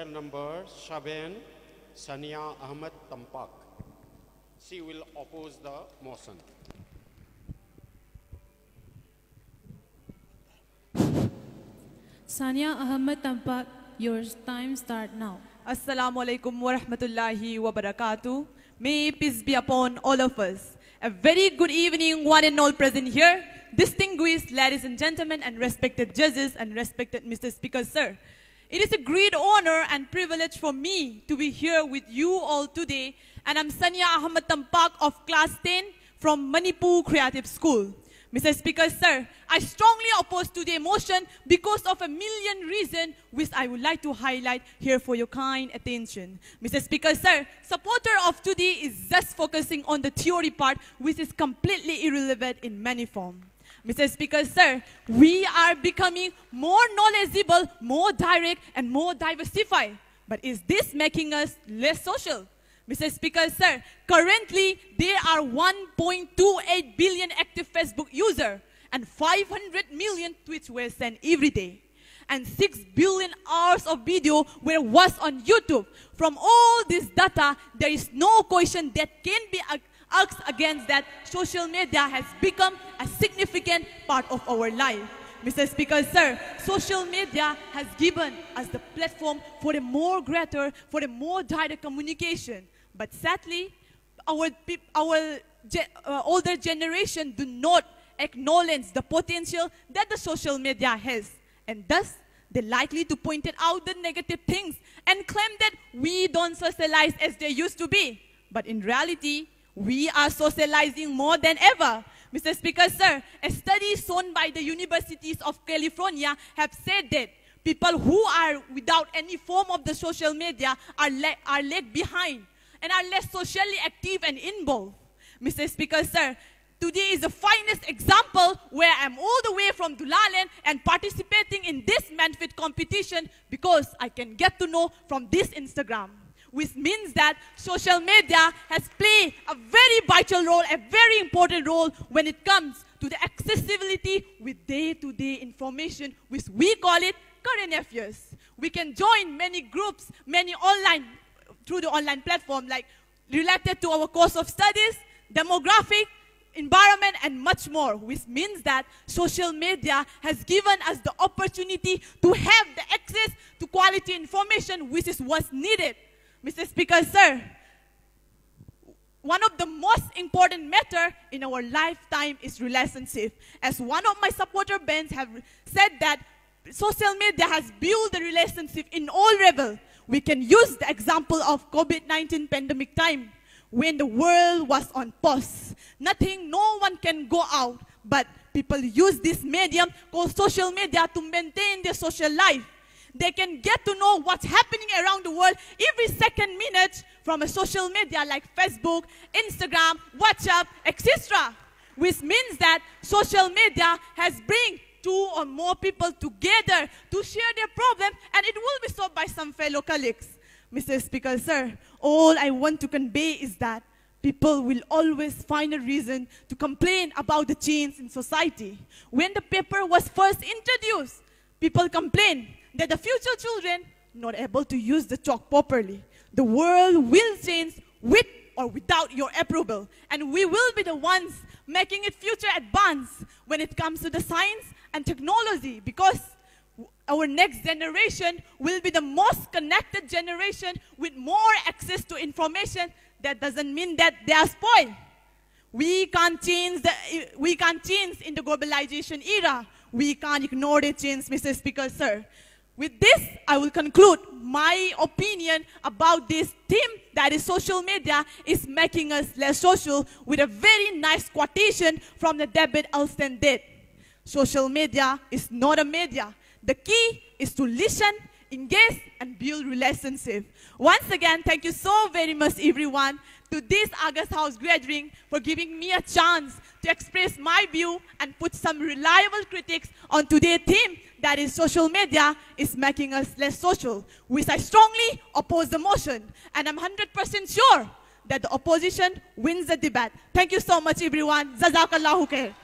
cell number 7, SANIA Ahmed TAMPAK. She will oppose the motion. SANIA Ahmed TAMPAK, your time start now. Assalamu alaikum wa rahmatullahi wa barakatuh. May peace be upon all of us. A very good evening, one and all present here. Distinguished ladies and gentlemen and respected judges and respected Mr. Speaker, sir. It is a great honor and privilege for me to be here with you all today. And I'm SANIA Ahmed TAMPAK of class 10 from Manipur Creative School. Mr. Speaker, sir, I strongly oppose today's motion because of a million reasons which I would like to highlight here for your kind attention. Mr. Speaker, sir, supporter of today is just focusing on the theory part, which is completely irrelevant in many forms. Mr. Speaker, sir, we are becoming more knowledgeable, more direct, and more diversified. But is this making us less social? Mr. Speaker, sir, currently there are 1.28 billion active Facebook users and 500 million tweets were sent every day. And 6 billion hours of video were watched on YouTube. From all this data, there is no question that can be asked against that social media has become a significant part of our life. Mr. Speaker, sir, social media has given us the platform for a more greater, for a more direct communication. But sadly, our older generation do not acknowledge the potential that the social media has. And thus, they're likely to point out the negative things and claim that we don't socialize as they used to be. But in reality, we are socializing more than ever. Mr. Speaker, sir, a study shown by the universities of California have said that people who are without any form of the social media are left behind and are less socially active and involved. Mr. Speaker, sir, today is the finest example where I'm all the way from Dulaland and participating in this Manfit competition because I can get to know from this Instagram. Which means that social media has played a very vital role, a very important role when it comes to the accessibility with day-to-day information, which we call it current affairs. We can join many groups, many online, through the online platform, like related to our course of studies, demographic, environment, and much more, which means that social media has given us the opportunity to have the access to quality information, which is what's needed. Mr. Speaker, sir, one of the most important matters in our lifetime is relationship. As one of my supporter bands have said that social media has built the relationship in all levels. We can use the example of COVID-19 pandemic time when the world was on pause. No one can go out, but people use this medium called social media to maintain their social life. They can get to know what's happening around the world every second minute from a social media like Facebook, Instagram, WhatsApp, etc. Which means that social media has bring 2 or more people together to share their problem, and it will be solved by some fellow colleagues. Mr. Speaker, sir, all I want to convey is that people will always find a reason to complain about the change in society. When the paper was first introduced, people complained that the future children not able to use the chalk properly. The world will change with or without your approval, and we will be the ones making it future advanced when it comes to the science and technology, because our next generation will be the most connected generation with more access to information. That doesn't mean that they are spoiled. We can't change in the globalization era. We can't ignore the change, Mr. Speaker, sir. With this, I will conclude my opinion about this theme, that is social media is making us less social, with a very nice quotation from the 𝗏𝗏𝗏. Social media is not a media. The key is to listen, engage, and build relationships. Once again, thank you so very much, everyone, to this August House gathering for giving me a chance to express my view and put some reliable critics on today's theme, that is social media is making us less social, which I strongly oppose the motion. And I'm 100% sure that the opposition wins the debate. Thank you so much, everyone. Jazakallahu khair.